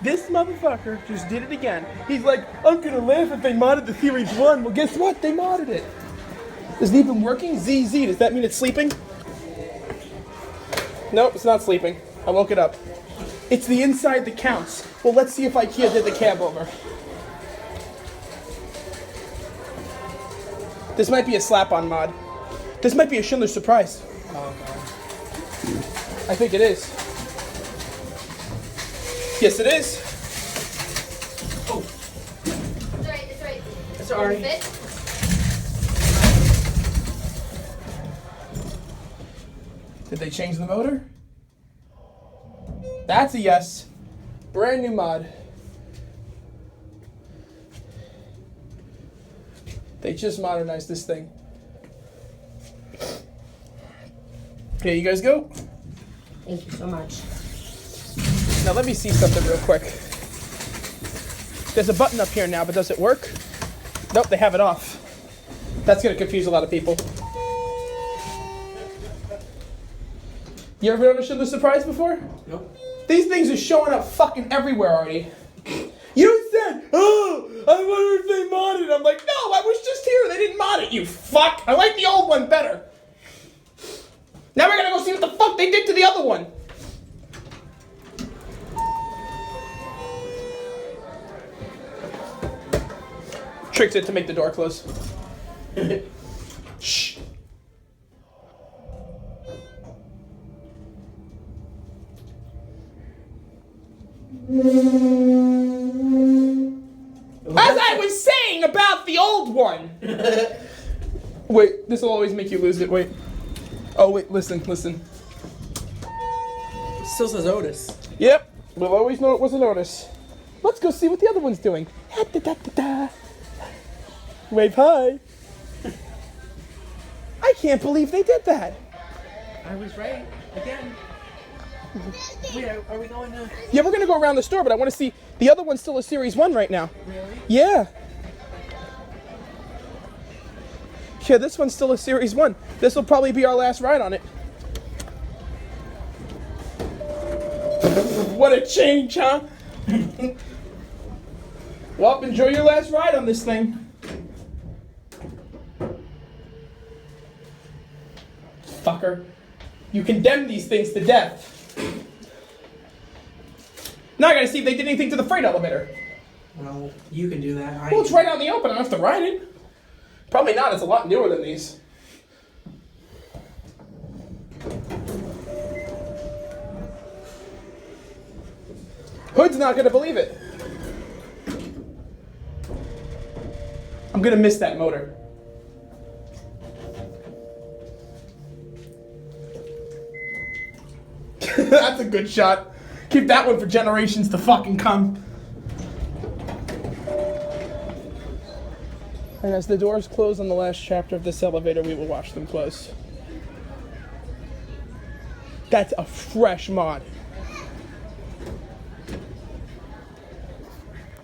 This motherfucker just did it again. He's like, I'm gonna laugh if they modded the Series 1. Well, guess what? They modded it. Is it even working? ZZ, does that mean it's sleeping? Nope, it's not sleeping. I woke it up. It's the inside that counts. Well, let's see if IKEA did the cab over. This might be a slap-on mod. This might be a Schindler surprise. Oh, God. I think it is. Yes, it is. Oh. It's alright, it's alright. It's alright. Does it fit? Did they change the motor? That's a yes. Brand new mod. They just modernized this thing. Here you guys go. Thank you so much. Now let me see something real quick. There's a button up here now, but does it work? Nope, they have it off. That's gonna confuse a lot of people. You ever been on a Schindler Surprise before? Nope. These things are showing up fucking everywhere already. You said, oh, I wonder if they modded it. I'm like, no, I was just here. They didn't mod it, you fuck. I like the old one better. Now we're gonna go see what the fuck they did to the other one. Tricks it to make the door close. Shh. As I was saying about the old one. Wait, this will always make you lose it. Wait. Oh, wait, listen. Still says Otis. Yep, we'll always know it was an Otis. Let's go see what the other one's doing. Wave hi. I can't believe they did that. I was right. Again. Wait, are we going to... Yeah, we're gonna go around the store, but I want to see. The other one's still a Series 1 right now. Really? Yeah. Yeah, this one's still a Series 1. This will probably be our last ride on it. What a change, huh? Well, enjoy your last ride on this thing. Fucker. You condemn these things to death. Now I gotta see if they did anything to the freight elevator. Well, you can do that. Well, it's right out in the open. I don't have to ride it. Probably not. It's a lot newer than these. Hood's not gonna believe it. I'm gonna miss that motor. That's a good shot. Keep that one for generations to fucking come. And as the doors close on the last chapter of this elevator, we will watch them close. That's a fresh mod.